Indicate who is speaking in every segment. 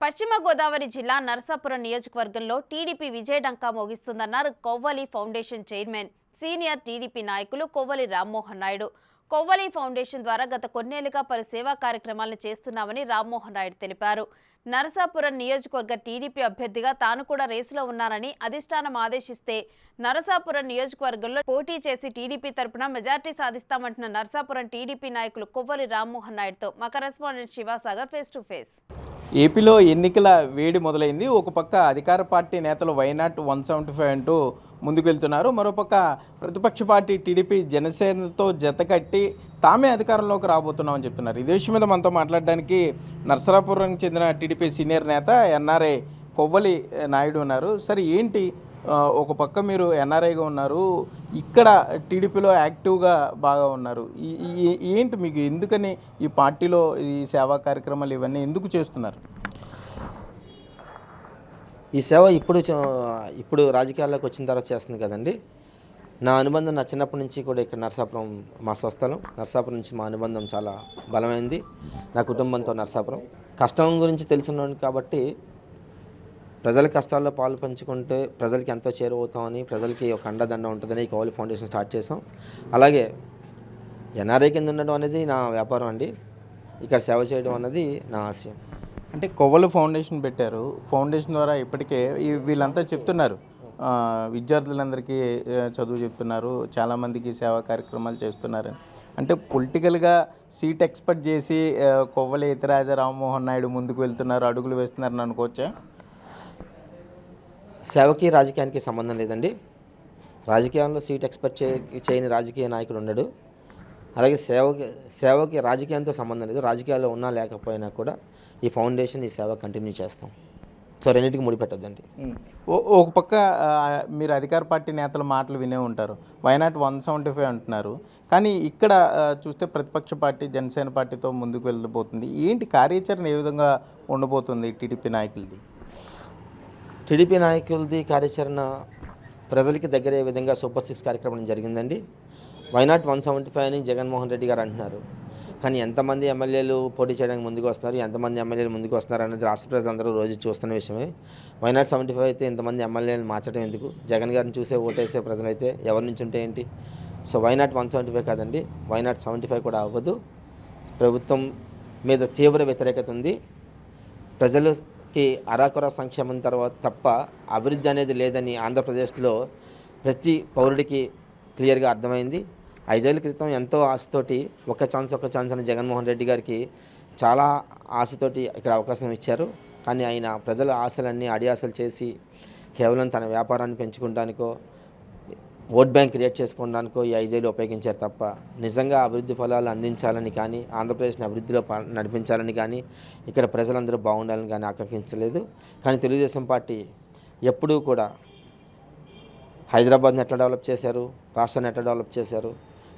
Speaker 1: పశ్చిమ గోదావరి జిల్లా నరసాపురం నియోజకవర్గంలో టీడీపీ విజయడంకా మోగిస్తుందన్నారు Kovvali foundation chairman senior TDP నాయకులు కొవ్వలి రామ్మోహన్ నాయుడు. కొవ్వలి ఫౌండేషన్ ద్వారా గత కొన్నేళ్లుగా పలు సేవా కార్యక్రమాలను చేస్తున్నామని రామ్మోహన్ నాయుడు తెలిపారు. నరసాపురం నియోజకవర్గ టీడీపీ అభ్యర్థిగా తాను కూడా రేసులో ఉన్నానని అధిష్టానం ఆదేశిస్తే నరసాపురం నియోజకవర్గంలో పోటీ చేసి టీడీపీ తరపున మెజార్టీ సాధిస్తామంటున్న నరసాపురం టీడీపీ నాయకులు కొవ్వలి రామ్మోహన్ నాయుడుతో మా correspondent Shivasagar face to face.
Speaker 2: ఏపీలో ఎన్నికల వేడి మొదలైంది. ఒక పక్క అధికార పార్టీ నేతలు వైనాట్ 175 అంటూ ముందుకు వెళ్తున్నారు. మరోపక్క ప్రతిపక్ష పార్టీ టీడీపీ జనసేనతో జతకట్టి తామే అధికారంలోకి రాబోతున్నామని చెప్తున్నారు. ఇదే విషయం మీద మనతో మాట్లాడడానికి నరసరాపురంకి చెందిన టీడీపీ సీనియర్ నేత ఎన్ఆర్ఐ కొవ్వలి నాయుడు ఉన్నారు. సరే, ఏంటి ఒక పక్క మీరు ఎన్ఆర్ఐగా ఉన్నారు, ఇక్కడ టీడీపీలో యాక్టివ్గా బాగా ఉన్నారు, ఏంటి మీకు ఎందుకని ఈ పార్టీలో ఈ సేవా కార్యక్రమాలు ఇవన్నీ ఎందుకు చేస్తున్నారు?
Speaker 3: ఈ సేవ ఇప్పుడు రాజకీయాల్లోకి వచ్చిన తర్వాత చేస్తుంది కదండి. నా అనుబంధం నా చిన్నప్పటి నుంచి కూడా ఇక్కడ నరసాపురం మా స్వస్థలం. నరసాపురం నుంచి మా అనుబంధం చాలా బలమైంది. నా కుటుంబంతో నరసాపురం కష్టం గురించి తెలిసినోడు కాబట్టి ప్రజల కష్టాల్లో పాలు పంచుకుంటే ప్రజలకి ఎంతో చేరువవుతామని, ప్రజలకి ఒక అండదండ ఉంటుందని కొవ్వలి ఫౌండేషన్ స్టార్ట్ చేసాం. అలాగే ఎన్ఆర్ఐ కింద ఉండడం అనేది నా వ్యాపారం అండి. ఇక్కడ సేవ చేయడం అన్నది నా ఆశయం.
Speaker 2: అంటే కొవ్వలి ఫౌండేషన్ పెట్టారు. ఫౌండేషన్ ద్వారా ఇప్పటికే వీళ్ళంతా చెప్తున్నారు, విద్యార్థులందరికీ చదువు చెప్తున్నారు, చాలామందికి సేవా కార్యక్రమాలు చేస్తున్నారు. అంటే పొలిటికల్గా సీట్ ఎక్స్పెక్ట్ చేసి కొవ్వలి ఇతిరాజ రామ్మోహన్ నాయుడు ముందుకు వెళ్తున్నారు, అడుగులు వేస్తున్నారని అనుకోవచ్చా?
Speaker 3: సేవకి రాజకీయానికి సంబంధం లేదండి. రాజకీయాల్లో సీట్ ఎక్స్పెక్ట్ చేయని రాజకీయ నాయకుడు ఉండడు. అలాగే సేవకి రాజకీయంతో సంబంధం లేదు. రాజకీయాల్లో ఉన్నా లేకపోయినా కూడా ఈ ఫౌండేషన్ ఈ సేవ కంటిన్యూ చేస్తాం. సో రెండింటికి ముడిపెట్టద్దండి.
Speaker 2: ఒక పక్క మీరు అధికార పార్టీ నేతల మాటలు వినే ఉంటారు, వైనాట్ 175 అంటున్నారు. కానీ ఇక్కడ చూస్తే ప్రతిపక్ష పార్టీ జనసేన పార్టీతో ముందుకు వెళ్ళిపోతుంది. ఏంటి కార్యాచరణ ఏ విధంగా ఉండబోతుంది టీడీపీ నాయకులది?
Speaker 3: టీడీపీ నాయకులది కార్యాచరణ ప్రజలకి దగ్గరే విధంగా సూపర్ 6 కార్యక్రమం జరిగిందండి. వైనాట్ 175 అని జగన్మోహన్ రెడ్డి గారు అంటున్నారు. కానీ ఎంతమంది ఎమ్మెల్యేలు పోటీ చేయడానికి ముందుకు వస్తున్నారు, ఎంతమంది ఎమ్మెల్యేలు ముందుకు వస్తున్నారు అనేది రాష్ట్ర ప్రజలందరూ రోజు చూస్తున్న విషయమే. వైనాట్ 75 అయితే ఇంతమంది ఎమ్మెల్యేలు మార్చడం ఎందుకు? జగన్ గారిని చూసే ఓటేసే ప్రజలైతే ఎవరి నుంచి ఉంటే ఏంటి? సో వైనాట్ 175 కాదండి, వైనాట్ 75 కూడా అవ్వదు. ప్రభుత్వం మీద తీవ్ర వ్యతిరేకత ఉంది. ప్రజలకి అరాకొర సంక్షేమం తర్వాత తప్ప అభివృద్ధి అనేది లేదని ఆంధ్రప్రదేశ్లో ప్రతి పౌరుడికి క్లియర్గా అర్థమైంది. 5 ఏళ్ల క్రితం ఎంతో ఆశతోటి ఒక ఛాన్స్ అని జగన్మోహన్ రెడ్డి గారికి చాలా ఆశతోటి ఇక్కడ అవకాశం ఇచ్చారు. కానీ ఆయన ప్రజల ఆశలన్నీ అడియాసలు చేసి కేవలం తన వ్యాపారాన్ని పెంచుకోవడానికో ఓట్ బ్యాంక్ క్రియేట్ చేసుకోవడానికో ఈ 5 ఏళ్ళు ఉపయోగించారు తప్ప నిజంగా అభివృద్ధి ఫలాలు అందించాలని కానీ, ఆంధ్రప్రదేశ్ని అభివృద్ధిలో నడిపించాలని కానీ, ఇక్కడ ప్రజలందరూ బాగుండాలని కానీ ఆకాంక్షించలేదు. కానీ తెలుగుదేశం పార్టీ ఎప్పుడూ కూడా హైదరాబాద్ని ఎట్లా డెవలప్ చేశారు, రాష్ట్రాన్ని ఎట్లా డెవలప్ చేశారు,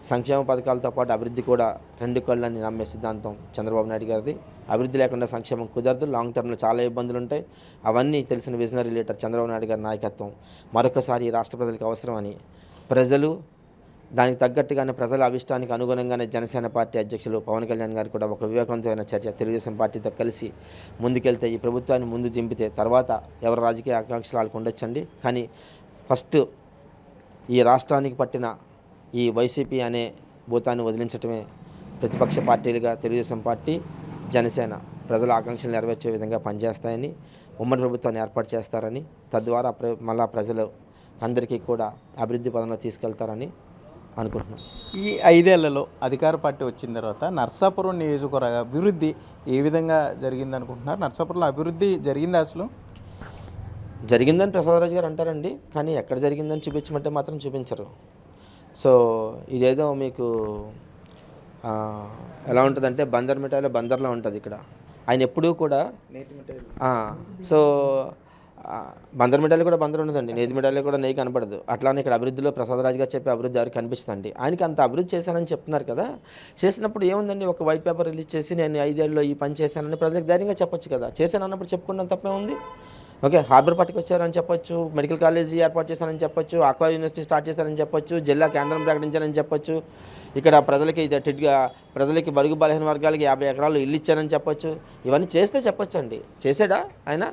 Speaker 3: సంక్షేమ పథకాలతో పాటు అభివృద్ధి కూడా 2 కళ్ళని నమ్మే సిద్ధాంతం చంద్రబాబు నాయుడు గారిది. అభివృద్ధి లేకుండా సంక్షేమం కుదరదు. లాంగ్ టర్మ్లో చాలా ఇబ్బందులు ఉంటాయి. అవన్నీ తెలిసిన విజనరీ లీడర్ చంద్రబాబు నాయుడు గారి నాయకత్వం మరొకసారి రాష్ట్ర ప్రజలకు అవసరమని ప్రజలు దానికి తగ్గట్టుగానే ప్రజల అభిష్టానికి అనుగుణంగానే జనసేన పార్టీ అధ్యక్షులు పవన్ కళ్యాణ్ గారు కూడా ఒక వివేకవంతమైన చర్య తెలుగుదేశం పార్టీతో కలిసి ముందుకెళ్తే, ఈ ప్రభుత్వాన్ని ముందు దింపితే తర్వాత ఎవరి రాజకీయ ఆకాంక్షలు వాళ్ళకు ఉండొచ్చండి. కానీ ఫస్ట్ ఈ రాష్ట్రానికి పట్టిన ఈ వైసీపీ అనే భూతాన్ని వదిలించడమే ప్రతిపక్ష పార్టీలుగా తెలుగుదేశం పార్టీ, జనసేన ప్రజల ఆకాంక్షలు నెరవేర్చే విధంగా పనిచేస్తాయని, ఉమ్మడి ప్రభుత్వాన్ని ఏర్పాటు చేస్తారని, తద్వారా మళ్ళా ప్రజలు అందరికీ కూడా అభివృద్ధి పదంలో తీసుకెళ్తారని అనుకుంటున్నాం.
Speaker 2: ఈ 5 ఏళ్లలో అధికార పార్టీ వచ్చిన తర్వాత నరసాపురం నియోజకవర్గ అభివృద్ధి ఏ విధంగా జరిగింది అనుకుంటున్నారు? నరసాపురంలో అభివృద్ధి జరిగింది అసలు?
Speaker 3: జరిగిందని ప్రసాదరాజు గారు అంటారండి, కానీ ఎక్కడ జరిగిందని చూపించమంటే మాత్రం చూపించరు. సో ఇదేదో మీకు ఎలా ఉంటుందంటే బందర్ మిఠాయిలో బందర్లో ఉంటుంది. ఇక్కడ ఆయన ఎప్పుడూ కూడా సో బందర్ మిఠాయిలో కూడా బందర్ ఉండదండి, నేతి మిఠాయిలో కూడా నెయ్యి కనపడదు. అట్లానే ఇక్కడ అభివృద్ధిలో ప్రసాదరాజు గారు చెప్పే అభివృద్ధి ఎవరికి కనిపిస్తుంది? ఆయనకి అంత అభివృద్ధి చేశానని చెప్తున్నారు కదా. చేసినప్పుడు ఏముందండి, ఒక వైట్ పేపర్ రిలీజ్ చేసి నేను 5 ఏళ్ళలో ఈ పని చేశానని ప్రజలకు ధైర్యంగా చెప్పొచ్చు కదా. చేశాను అన్నప్పుడు చెప్పుకోవడం తప్పే ఉంది. ఓకే, హార్బర్ పట్టుకొచ్చారని చెప్పొచ్చు, మెడికల్ కాలేజీ ఏర్పాటు చేశారని చెప్పొచ్చు, ఆక్వా యూనివర్సిటీ స్టార్ట్ చేశారని చెప్పొచ్చు, జిల్లా కేంద్రం ప్రకటించారని చెప్పొచ్చు, ఇక్కడ ప్రజలకి బడుగు బలహీన వర్గాలకి 50 ఎకరాలు ఇల్లు ఇచ్చారని చెప్పొచ్చు. ఇవన్నీ చేస్తే చెప్పొచ్చు అండి. చేసాడా ఆయన?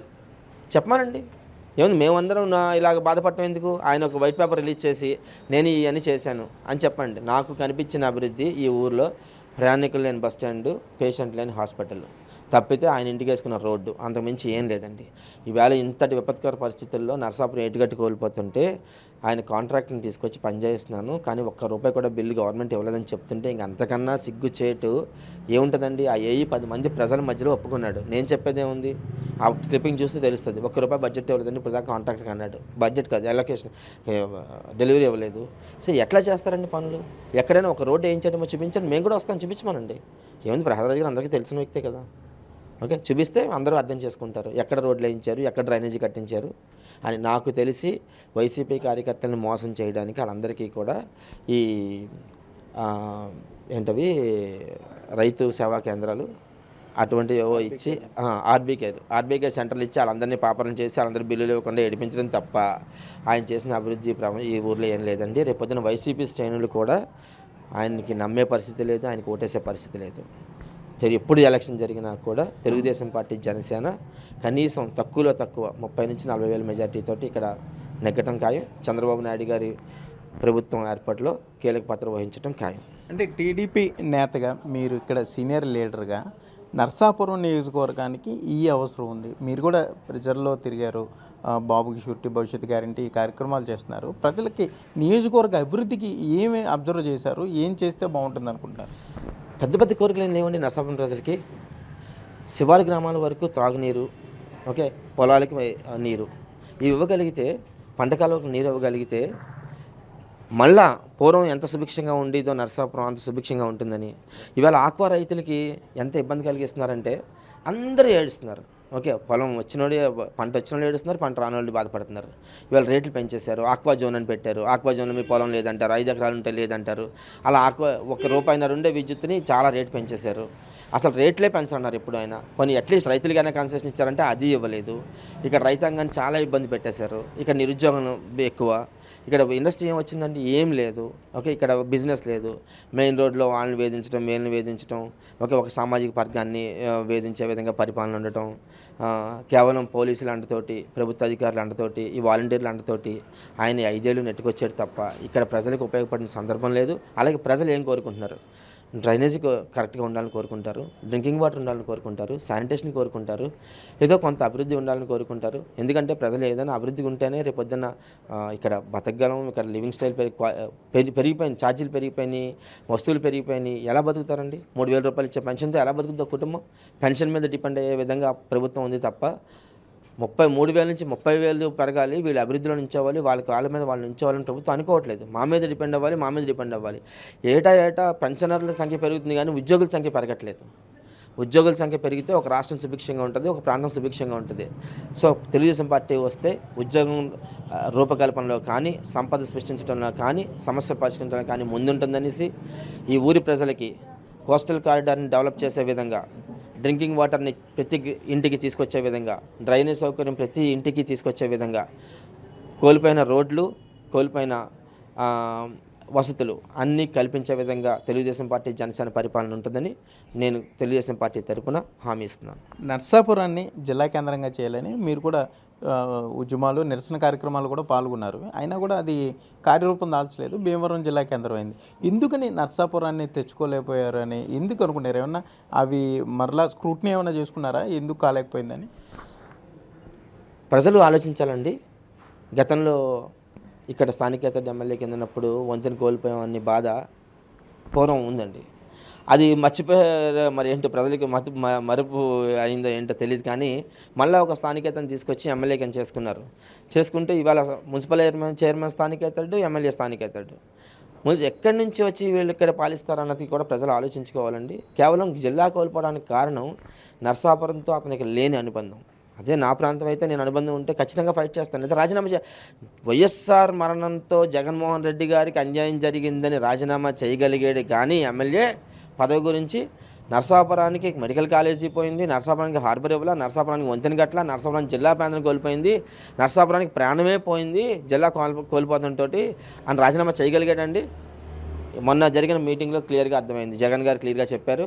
Speaker 3: చెప్పమానండి. ఏముంది, మేమందరం ఇలాగ బాధపడటం ఎందుకు? ఆయన ఒక వైట్ పేపర్ రిలీజ్ చేసి నేను ఇవన్నీ చేశాను అని చెప్పండి. నాకు కనిపించిన అభివృద్ధి ఈ ఊర్లో ప్రయాణికులు లేని బస్ స్టాండు, పేషెంట్ లేని హాస్పిటల్ తప్పితే ఆయన ఇంటికి వేసుకున్న రోడ్డు, అంతకుమించి ఏం లేదండి. ఈవేళ ఇంతటి విపత్కర పరిస్థితుల్లో నరసాపురం ఏటుగట్టు కోల్పోతుంటే ఆయన కాంట్రాక్ట్ని తీసుకొచ్చి పనిచేస్తున్నాను, కానీ ఒక్క రూపాయి కూడా బిల్లు గవర్నమెంట్ ఇవ్వలేదని చెప్తుంటే ఇంక అంతకన్నా సిగ్గుచేటు ఏముంటుందండి? ఆ 10 మంది ప్రజల మధ్యలో ఒప్పుకున్నాడు. నేను చెప్పేది ఏముంది? ఆ క్లిప్పింగ్ చూస్తే తెలుస్తుంది. ₹1 బడ్జెట్ ఇవ్వలేదండి ఇప్పుడు దాకా కాంట్రాక్ట్కి అన్నాడు. బడ్జెట్ కాదు, ఎలొకేషన్, డెలివరీ ఇవ్వలేదు. సో ఎట్లా చేస్తారండి పనులు? ఎక్కడైనా ఒక రోడ్డు వేయించడమో చూపించండి, మేము కూడా వస్తాం, చూపించమనండి. ఏముంది, ప్రహ్లాద్ గారు అందరికీ తెలిసిన వ్యక్తే కదా. ఓకే, చూపిస్తే అందరూ అర్థం చేసుకుంటారు ఎక్కడ రోడ్లు వేయించారు, ఎక్కడ డ్రైనేజీ కట్టించారు అని. నాకు తెలిసి వైసీపీ కార్యకర్తలను మోసం చేయడానికి వాళ్ళందరికీ కూడా ఈ ఏంటవి రైతు సేవా కేంద్రాలు అటువంటివి ఇచ్చి ఆర్బీకే సెంటర్లు ఇచ్చి వాళ్ళందరినీ పాపరం చేసి వాళ్ళందరూ బిల్లులు ఇవ్వకుండా ఏడిపించడం తప్ప ఆయన చేసిన అభివృద్ధి ఈ ఊర్లో ఏం లేదండి. రేపొద్దున వైసీపీ శ్రేణులు కూడా ఆయనకి నమ్మే పరిస్థితి లేదు, ఆయనకి ఓటేసే పరిస్థితి లేదు. ఎప్పుడు ఎలక్షన్ జరిగినా కూడా తెలుగుదేశం పార్టీ, జనసేన కనీసం తక్కువలో తక్కువ 30 నుంచి 40 వేల మెజార్టీతో ఇక్కడ నెగ్గటం ఖాయం. చంద్రబాబు నాయుడు గారి ప్రభుత్వం ఏర్పాటులో కీలక పాత్ర వహించడం ఖాయం.
Speaker 2: అంటే టీడీపీ నేతగా మీరు ఇక్కడ సీనియర్ లీడర్గా నర్సాపురం నియోజకవర్గానికి ఈ అవసరం ఉంది. మీరు కూడా ప్రజల్లో తిరిగారు, బాబుకి షూరిటీ భవిష్యత్ గ్యారంటీ ఈ కార్యక్రమాలు చేస్తున్నారు. ప్రజలకి నియోజకవర్గ అభివృద్ధికి ఏమి అబ్జర్వ్ చేశారు, ఏం చేస్తే బాగుంటుంది అనుకుంటున్నారు?
Speaker 3: పెద్ద కోరికలు ఏం లేవండి నర్సాపురం ప్రజలకి. శివాల గ్రామాల వరకు త్రాగునీరు, ఓకే, పొలాలకి నీరు ఇవి ఇవ్వగలిగితే, పంట కాలువకు నీరు ఇవ్వగలిగితే మళ్ళా పూర్వం ఎంత సుభిక్షంగా ఉండేదో నర్సాపురం అంత సుభిక్షంగా ఉంటుందని. ఇవాళ ఆక్వా రైతులకి ఎంత ఇబ్బంది కలిగిస్తున్నారంటే అందరూ ఏడుస్తున్నారు. ఓకే, పొలం వచ్చినోడే, పంట వచ్చినోళ్ళు ఏడుస్తున్నారు, పంట రానోళ్ళు బాధపడుతున్నారు. ఇవాళ రేట్లు పెంచేశారు, ఆక్వా జోన్ అని పెట్టారు. ఆక్వా జోన్లో మీ పొలం లేదంటారు, 5 ఎకరాలు ఉంటే లేదంటారు. అలా ₹1 ఉండే విద్యుత్తుని చాలా రేటు పెంచేశారు. అసలు రేట్లే పెంచన్నారు ఎప్పుడు అయినా. కొన్ని అట్లీస్ట్ రైతులకైనా కన్సెషన్ ఇచ్చారంటే అది ఇవ్వలేదు. ఇక్కడ రైతాంగాన్ని చాలా ఇబ్బంది పెట్టేశారు. ఇక్కడ నిరుద్యోగం ఎక్కువ. ఇక్కడ ఇండస్ట్రీ ఏం వచ్చిందండి? ఏం లేదు. ఓకే, ఇక్కడ బిజినెస్ లేదు. మెయిన్ రోడ్లో వాళ్ళని వేధించడం, వీళ్ళని వేధించడం, ఒక సామాజిక వర్గాన్ని వేధించే విధంగా పరిపాలన ఉండటం, కేవలం పోలీసులు అండతోటి, ప్రభుత్వ అధికారులు అండతోటి, ఈ వాలంటీర్లు అండతోటి ఆయన 5 ఏళ్ళు నెట్టుకొచ్చాడు తప్ప ఇక్కడ ప్రజలకు ఉపయోగపడిన సందర్భం లేదు. అలాగే ప్రజలు ఏం కోరుకుంటున్నారు? డ్రైనేజీ కరెక్ట్గా ఉండాలని కోరుకుంటారు, డ్రింకింగ్ వాటర్ ఉండాలని కోరుకుంటారు, శానిటేషన్ కోరుకుంటారు, ఏదో కొంత అభివృద్ధి ఉండాలని కోరుకుంటారు. ఎందుకంటే ప్రజలు ఏదైనా అభివృద్ధి ఉంటేనే రేపొద్దున ఇక్కడ బతకగలం. ఇక్కడ లివింగ్ స్టైల్ పెరిగిపోయింది, ఛార్జీలు పెరిగిపోయినాయి, వస్తువులు పెరిగిపోయినాయి. ఎలా బతుకుతారండి? ₹3,000 ఇచ్చే పెన్షన్తో ఎలా బతుకుతుందో కుటుంబం? పెన్షన్ మీద డిపెండ్ అయ్యే విధంగా ప్రభుత్వం ఉంది తప్ప 33,000 నుంచి 30,000 పెరగాలి, వీళ్ళు అభివృద్ధిలో నించోవాలి, వాళ్ళ కాళ్ళ మీద వాళ్ళు నించోవాలని ప్రభుత్వం అనుకోవట్లేదు. మా మీద డిపెండ్ అవ్వాలి. ఏటా పెన్షనర్ల సంఖ్య పెరుగుతుంది కానీ ఉద్యోగుల సంఖ్య పెరగట్లేదు. ఉద్యోగుల సంఖ్య పెరిగితే ఒక రాష్ట్రం సుభిక్షంగా ఉంటుంది, ఒక ప్రాంతం సుభిక్షంగా ఉంటుంది. సో తెలుగుదేశం పార్టీ వస్తే ఉద్యోగం రూపకల్పనలో కానీ, సంపద సృష్టించడంలో కానీ, సమస్యలు పరిష్కరించడంలో కానీ ముందుంటుందనేసి ఈ ఊరి ప్రజలకి కోస్టల్ కారిడార్ని డెవలప్ చేసే విధంగా, డ్రింకింగ్ వాటర్ని ప్రతి ఇంటికి తీసుకొచ్చే విధంగా, డ్రైనేజ్ సౌకర్యం ప్రతి ఇంటికి తీసుకొచ్చే విధంగా, కోల్పోయిన రోడ్లు, కోల్పోయిన వసతులు అన్నీ కల్పించే విధంగా తెలుగుదేశం పార్టీ, జనసేన పరిపాలన ఉంటుందని నేను తెలుగుదేశం పార్టీ తరపున హామీ ఇస్తున్నాను.
Speaker 2: నర్సాపురాన్ని జిల్లా కేంద్రంగా చేయాలని మీరు కూడా ఉద్యమాలు, నిరసన కార్యక్రమాలు కూడా పాల్గొన్నారు. అయినా కూడా అది కార్యరూపం దాల్చలేదు, భీమవరం జిల్లా కేంద్రం అయింది. ఎందుకని నర్సాపురాన్ని తెచ్చుకోలేకపోయారు అని ఎందుకు అనుకున్నారు? ఏమన్నా అవి మరలా స్క్రూట్నీ ఏమైనా చేసుకున్నారా ఎందుకు కాలేకపోయిందని?
Speaker 3: ప్రజలు ఆలోచించాలండి. గతంలో ఇక్కడ స్థానికేతర ఎమ్మెల్యే కింద ఉన్నప్పుడు వంతెన కోల్పోయామని బాధ పూర్వం ఉందండి. అది మర్చిపోయారు, మరి ఏంటో ప్రజలకి మరుపు అయిందో ఏంటో తెలియదు. కానీ మళ్ళీ ఒక స్థానికేతను తీసుకొచ్చి ఎమ్మెల్యే కింద చేసుకుంటే ఇవాళ మున్సిపల్ చైర్మన్ స్థానికేతడు, ఎమ్మెల్యే స్థానికేతడు. ఎక్కడి నుంచి వచ్చి వీళ్ళు ఇక్కడ పాలిస్తారన్నది కూడా ప్రజలు ఆలోచించుకోవాలండి. కేవలం జిల్లా కోల్పోవడానికి కారణం నర్సాపురంతో అతనికి లేని అనుబంధం. అదే నా ప్రాంతం అయితే నేను అనుబంధం ఉంటే ఖచ్చితంగా ఫైట్ చేస్తాను. అయితే రాజీనామా వైఎస్ఆర్ మరణంతో జగన్మోహన్ రెడ్డి గారికి అన్యాయం జరిగిందని రాజీనామా చేయగలిగాడు కానీ ఎమ్మెల్యే పదవి గురించి నరసాపురానికి మెడికల్ కాలేజీ పోయింది, నరసాపురానికి హార్బర్ ఇవ్వాల, నరసాపురానికి వంతెన గట్ల, నరసాపురానికి జిల్లా కేంద్రం కోల్పోయింది, నరసాపురానికి ప్రాణమే పోయింది జిల్లా కోల్పోతుంతో అని రాజీనామా చేయగలిగాడండి. మొన్న జరిగిన మీటింగ్లో క్లియర్గా అర్థమైంది. జగన్ గారు క్లియర్గా చెప్పారు,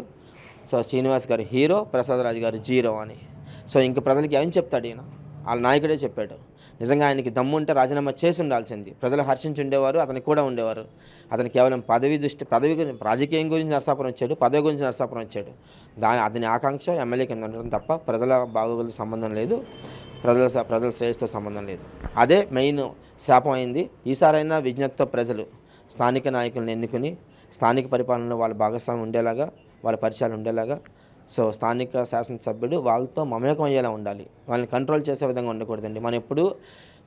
Speaker 3: సో శ్రీనివాస్ గారు హీరో, ప్రసాదరాజు గారు జీరో అని. సో ఇంక ప్రజలకి ఏం చెప్తాడు ఈయన? వాళ్ళ నాయకుడే చెప్పాడు. నిజంగా ఆయనకి దమ్ము ఉంటే రాజీనామా చేసి ఉండాల్సింది. ప్రజలు హర్షించి ఉండేవారు, అతనికి కూడా ఉండేవారు. అతను కేవలం పదవి రాజకీయం గురించి నరసాపురం వచ్చాడు, పదవి గురించి నరసాపురం వచ్చాడు. అతని ఆకాంక్ష ఎమ్మెల్యే కింద ఉండడం తప్ప ప్రజల బాగోగులతో సంబంధం లేదు, ప్రజల శ్రేయస్తో సంబంధం లేదు. అదే మెయిన్ శాపం అయింది. ఈసారైనా విజ్ఞతతో ప్రజలు స్థానిక నాయకులను ఎన్నుకుని స్థానిక పరిపాలనలో వాళ్ళ భాగస్వామ్యం ఉండేలాగా, వాళ్ళ పరిచయాలు ఉండేలాగా, సో స్థానిక శాసనసభ్యుడు వాళ్ళతో మమేకం అయ్యేలా ఉండాలి. వాళ్ళని కంట్రోల్ చేసే విధంగా ఉండకూడదండి. మనం ఎప్పుడు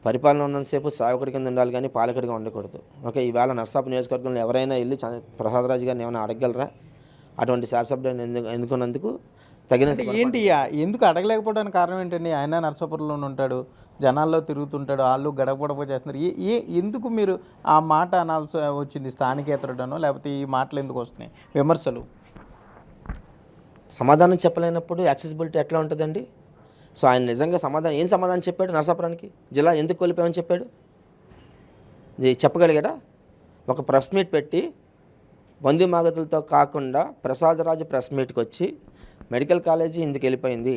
Speaker 3: పరిపాలన ఉన్నంతసేపు సేవకుడి కింద ఉండాలి కానీ పాలకుడిగా ఉండకూడదు. ఓకే, ఈవేళ నరసాపురం నియోజకవర్గంలో ఎవరైనా వెళ్ళి ప్రసాదరాజు గారిని ఏమైనా అడగగలరా? అటువంటి శాసనసభ్యుడిని ఎన్నుకున్నందుకు తగిన
Speaker 2: ఏంటి ఎందుకు అడగలేకపోవడానికి కారణం ఏంటండి? ఆయన నరసాపురంలో ఉంటాడు, జనాల్లో తిరుగుతుంటాడు, వాళ్ళు గడపడప చేస్తున్నారు. ఎందుకు మీరు ఆ మాట అనాల్సి వచ్చింది? స్థానికేతరుడనో లేకపోతే ఈ మాటలు ఎందుకు వస్తున్నాయి విమర్శలు?
Speaker 3: సమాధానం చెప్పలేనప్పుడు యాక్సెసిబిలిటీ ఎట్లా ఉంటుందండి? సో ఆయన నిజంగా ఏం సమాధానం చెప్పాడు? నరసాపురానికి జిల్లా ఎందుకు కోల్పోయామని చెప్పాడు? చెప్పగలిగాడా? ఒక ప్రెస్ మీట్ పెట్టి వంది మాగతులతో కాకుండా ప్రసాదరాజు ప్రెస్ మీట్కి వచ్చి మెడికల్ కాలేజీ ఎందుకు వెళ్ళిపోయింది,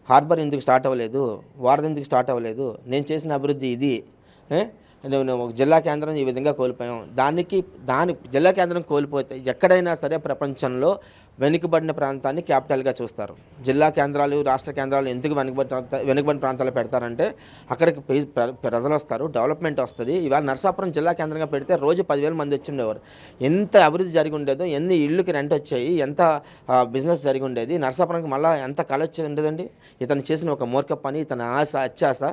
Speaker 3: హార్బర్ ఎందుకు స్టార్ట్ అవ్వలేదు, వారధి ఎందుకు స్టార్ట్ అవ్వలేదు, నేను చేసిన అభివృద్ధి ఇది, ఒక జిల్లా కేంద్రం ఈ విధంగా కోల్పోయాం. దాని జిల్లా కేంద్రం కోల్పోతే ఎక్కడైనా సరే ప్రపంచంలో వెనుకబడిన ప్రాంతాన్ని క్యాపిటల్గా చూస్తారు. జిల్లా కేంద్రాలు, రాష్ట్ర కేంద్రాలు ఎందుకు వెనుకబడిన ప్రాంతాలు పెడతారంటే అక్కడికి ప్రజలు వస్తారు, డెవలప్మెంట్ వస్తుంది. ఇవాళ నరసాపురం జిల్లా కేంద్రంగా పెడితే రోజు 10,000 మంది వచ్చి ఉండేవారు. ఎంత అభివృద్ధి జరిగి ఉండేదో, ఎన్ని ఇళ్ళకి రెంట్ వచ్చాయి, ఎంత బిజినెస్ జరిగి ఉండేది. నరసాపురానికి మళ్ళీ ఎంత కళ వచ్చేది ఉండేదండి. ఇతను చేసిన ఒక మూర్ఖ పని, ఇతని అత్యాస,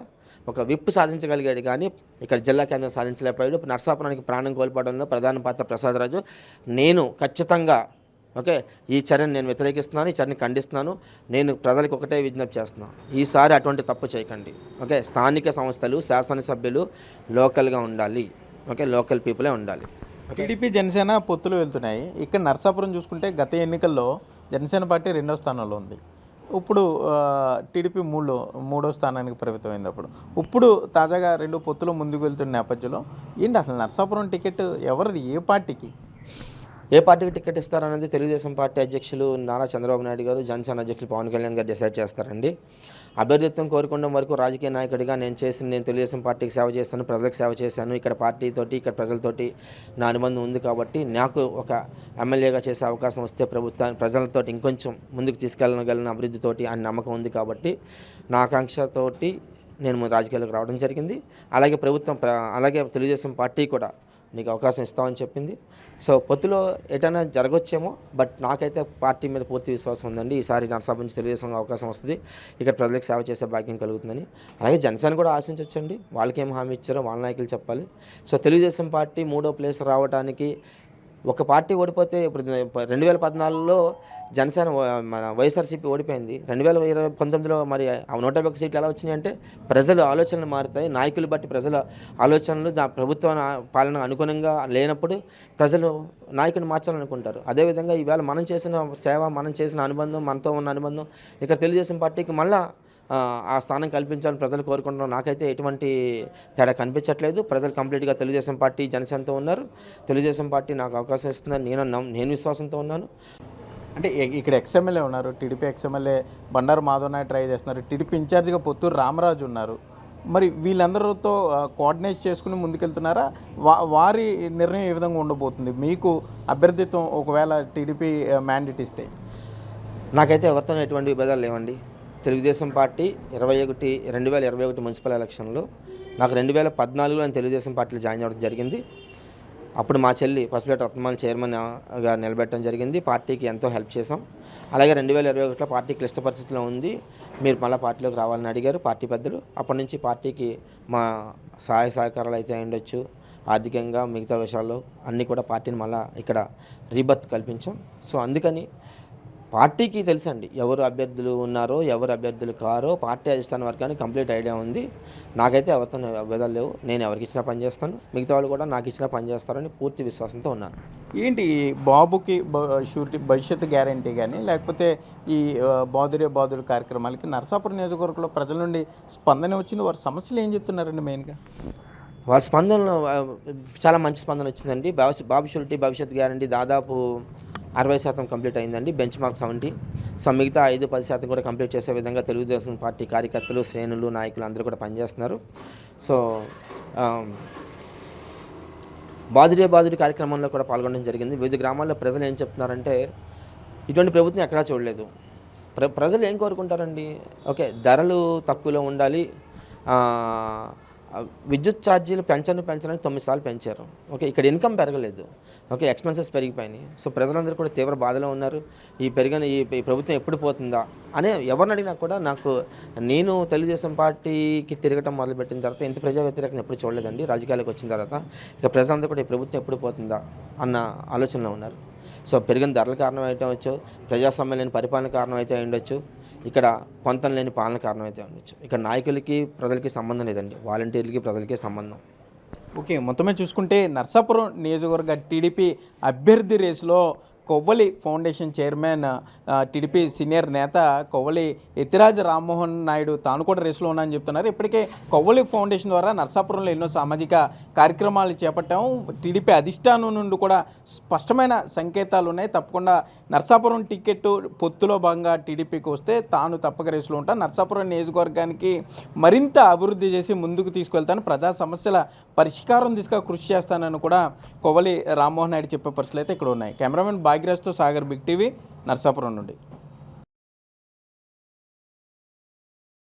Speaker 3: ఒక విప్పు సాధించగలిగాడు కానీ ఇక్కడ జిల్లా కేంద్రం సాధించలేకపోయాడు. నరసాపురానికి ప్రాణం కోల్పోవడంలో ప్రధాన పాత్ర ప్రసాదరాజు. నేను ఖచ్చితంగా ఈ చర్యను నేను వ్యతిరేకిస్తున్నాను, ఈ చర్యని ఖండిస్తున్నాను. నేను ప్రజలకు ఒకటే విజ్ఞప్తి చేస్తున్నాను, ఈసారి అటువంటి తప్పు చేయకండి. స్థానిక సంస్థలు, శాసనసభ్యులు లోకల్గా ఉండాలి. లోకల్ పీపులే ఉండాలి.
Speaker 2: టీడీపీ జనసేన పొత్తులు వెళ్తున్నాయి. ఇక్కడ నరసాపురం చూసుకుంటే గత ఎన్నికల్లో జనసేన పార్టీ 2వ స్థానంలో ఉంది. ఇప్పుడు టీడీపీ మూడో స్థానానికి పరిమితమైంది. ఇప్పుడు తాజాగా 2 పొత్తులు ముందుకు వెళ్తున్న నేపథ్యంలో ఏంటి అసలు నరసాపురం టికెట్ ఎవరిది? ఏ పార్టీకి టికెట్ ఇస్తారనేది తెలుగుదేశం పార్టీ అధ్యక్షులు నారా చంద్రబాబు నాయుడు గారు, జనసేన అధ్యక్షులు పవన్ కళ్యాణ్ గారు డిసైడ్ చేస్తారండి. అభ్యర్థిత్వం కోరుకోవడం వరకు రాజకీయ నాయకుడిగా నేను తెలుగుదేశం పార్టీకి సేవ చేస్తాను, ప్రజలకు సేవ చేశాను. ఇక్కడ పార్టీతోటి, ఇక్కడ ప్రజలతోటి నా అనుబంధం ఉంది కాబట్టి నాకు ఒక ఎమ్మెల్యేగా చేసే అవకాశం వస్తే ప్రజలతోటి ఇంకొంచెం ముందుకు తీసుకెళ్ళగలిగిన అభివృద్ధితోటి అని నమ్మకం ఉంది కాబట్టి నా ఆకాంక్షతోటి నేను రాజకీయాలకు రావడం జరిగింది. అలాగే తెలుగుదేశం పార్టీ కూడా నీకు అవకాశం ఇస్తామని చెప్పింది. సో పొత్తులో ఎటైనా జరగొచ్చేమో, బట్ నాకైతే పార్టీ మీద పూర్తి విశ్వాసం ఉందండి. ఈసారి నరసాపురం నుంచి తెలుగుదేశం అవకాశం వస్తుంది, ఇక్కడ ప్రజలకు సేవ చేసే భాగ్యం కలుగుతుందని. అలాగే జనసేన కూడా ఆశించవచ్చండి. వాళ్ళకి ఏం హామీ ఇచ్చారో వాళ్ళ నాయకులు చెప్పాలి. సో తెలుగుదేశం పార్టీ 3వ ప్లేస్ రావడానికి ఒక పార్టీ ఓడిపోతే, ఇప్పుడు 2014లో జనసేన మన వైఎస్ఆర్సీపీ ఓడిపోయింది. 2019లో మరి 151 సీట్లు ఎలా వచ్చినాయి అంటే ప్రజల ఆలోచనలు మారుతాయి. నాయకులు బట్టి ప్రజల ఆలోచనలు ప్రభుత్వ పాలన అనుగుణంగా లేనప్పుడు ప్రజలు నాయకుని మార్చాలనుకుంటారు. అదేవిధంగా ఈవేళ మనం చేసిన సేవ, మనం చేసిన అనుబంధం, మనతో ఉన్న అనుబంధం ఇక్కడ తెలుగుదేశం పార్టీకి మళ్ళీ ఆ స్థానం కల్పించాలని ప్రజలు కోరుకుంటున్నారు. నాకైతే ఎటువంటి తేడా కనిపించట్లేదు. ప్రజలు కంప్లీట్గా తెలుగుదేశం పార్టీ, జనసేనతో ఉన్నారు. తెలుగుదేశం పార్టీ నాకు అవకాశం ఇస్తుందని నేను విశ్వాసంతో ఉన్నాను. అంటే ఇక్కడ ఎక్స్ఎమ్మెల్యే ఉన్నారు, TDP ex-MLA Bandaru Madhav Naidu try చేస్తున్నారు, టీడీపీ ఇన్ఛార్జిగా పొత్తూరు రామరాజు ఉన్నారు. మరి వీళ్ళందరితో కోఆర్డినేట్ చేసుకుని ముందుకెళ్తున్నారా? వారి నిర్ణయం ఏ విధంగా ఉండబోతుంది? మీకు అభ్యర్థిత్వం ఒకవేళ టీడీపీ మ్యాండేట్ ఇస్తే?
Speaker 3: నాకైతే ఎవరితో ఎటువంటి విభేదాలు లేవండి. తెలుగుదేశం పార్టీ 2021 మున్సిపల్ ఎలక్షన్లో నాకు 2014లో తెలుగుదేశం పార్టీలో జాయిన్ అవ్వడం జరిగింది. అప్పుడు మా చెల్లి పసుపులేటి రత్నమాల చైర్మన్గా నిలబెట్టడం జరిగింది. పార్టీకి ఎంతో హెల్ప్ చేశాం. అలాగే 2021లో పార్టీ క్లిష్ట పరిస్థితిలో ఉంది, మీరు మళ్ళీ పార్టీలోకి రావాలని అడిగారు పార్టీ పెద్దలు. అప్పటి నుంచి పార్టీకి మా సహాయ సహకారాలు అయితే ఉండొచ్చు, ఆర్థికంగా మిగతా విషయాల్లో అన్నీ కూడా పార్టీని మళ్ళీ ఇక్కడ రీబర్త్ కల్పించాం. సో అందుకని పార్టీకి తెలుసండి ఎవరు అభ్యర్థులు ఉన్నారో ఎవరు అభ్యర్థులు కారో పార్టీ అధిష్టానం వర్గానికి కంప్లీట్ ఐడియా ఉంది. నాకైతే ఎవరితో అభ్యర్థాలు లేవు. నేను ఎవరికి ఇచ్చినా పని చేస్తాను, మిగతా వాళ్ళు కూడా నాకు ఇచ్చినా పని చేస్తారని పూర్తి విశ్వాసంతో ఉన్నాను.
Speaker 2: ఏంటి బాబుకి షూరిటీ భవిష్యత్తు గ్యారంటీ కానీ లేకపోతే ఈ బాదుడు కార్యక్రమాలకి నరసాపురం నియోజకవర్గంలో ప్రజల నుండి స్పందన వచ్చింది. వారి సమస్యలు ఏం చెప్తున్నారండి మెయిన్గా?
Speaker 3: వాళ్ళ స్పందనలో చాలా మంచి స్పందన వచ్చిందండి. బాబు షూరిటీ భవిష్యత్ గ్యారంటీ దాదాపు 60% కంప్లీట్ అయిందండి, బెంచ్ మార్క్ 70. సో మిగతా 5-10% కూడా కంప్లీట్ చేసే విధంగా తెలుగుదేశం పార్టీ కార్యకర్తలు, శ్రేణులు, నాయకులు అందరూ కూడా పనిచేస్తున్నారు. సో బాదుడి కార్యక్రమంలో కూడా పాల్గొనడం జరిగింది. వివిధ గ్రామాల్లో ప్రజలు ఏం చెప్తున్నారంటే ఇటువంటి ప్రభుత్వం ఎక్కడా చూడలేదు. ప్రజలు ఏం కోరుకుంటారండి? ఓకే, ధరలు తక్కువలో ఉండాలి, విద్యుత్ ఛార్జీలు పెంచడానికి 9 సార్లు పెంచారు. ఓకే, ఇక్కడ ఇన్కమ్ పెరగలేదు. ఓకే, ఎక్స్పెన్సెస్ పెరిగిపోయినాయి. సో ప్రజలందరూ కూడా తీవ్ర బాధలో ఉన్నారు. ఈ ప్రభుత్వం ఎప్పుడు పోతుందా అనే ఎవరిని అడిగినా కూడా నేను తెలుగుదేశం పార్టీకి తిరగటం మొదలుపెట్టిన తర్వాత ఇంత ప్రజా వ్యతిరేకత ఎప్పుడు చూడలేదండి. రాజకీయాలకు వచ్చిన తర్వాత ఇక ప్రజలందరూ కూడా ఈ ప్రభుత్వం ఎప్పుడు పోతుందా అన్న ఆలోచనలో ఉన్నారు. సో పెరిగిన ధరల కారణం అయితే ఉండొచ్చు, ప్రజాస్వామ్యం లేని పరిపాలన కారణం అయితే ఉండొచ్చు, ఇక్కడ పొంతం లేని పాలన కారణం అయితే ఉండొచ్చు. ఇక్కడ నాయకులకి ప్రజలకి సంబంధం లేదండి, వాలంటీర్లకి ప్రజలకి సంబంధం.
Speaker 2: ఓకే, మొత్తమే చూసుకుంటే నర్సాపురం నియోజకవర్గ టీడీపీ అభ్యర్థి రేసులో Kovvali foundation chairman TDP senior నేత కొవ్వలి ఎత్తిరాజ రామ్మోహన్ నాయుడు తాను కూడా రేసులో ఉన్నానని చెప్తున్నారు. ఇప్పటికే కొవ్వలి ఫౌండేషన్ ద్వారా నర్సాపురంలో ఎన్నో సామాజిక కార్యక్రమాలు చేపట్టాము. టీడీపీ అధిష్టానం నుండి కూడా స్పష్టమైన సంకేతాలు ఉన్నాయి. తప్పకుండా నర్సాపురం టికెట్ పొత్తులో భాగంగా టీడీపీకి వస్తే తాను తప్పక రేసులో ఉంటాను, నర్సాపురం నియోజకవర్గానికి మరింత అభివృద్ధి చేసి ముందుకు తీసుకెళ్తాను, ప్రజా సమస్యల పరిష్కారం దిశగా కృషి చేస్తానని కూడా కొవ్వలి రామ్మోహన్ నాయుడు చెప్పే పరిస్థితులు అయితే ఇక్కడ ఉన్నాయి. కెమెరామెన్ భాగ్యరాజ్తో సాగర్, బిగ్ టీవీ, నర్సాపురం నుండి.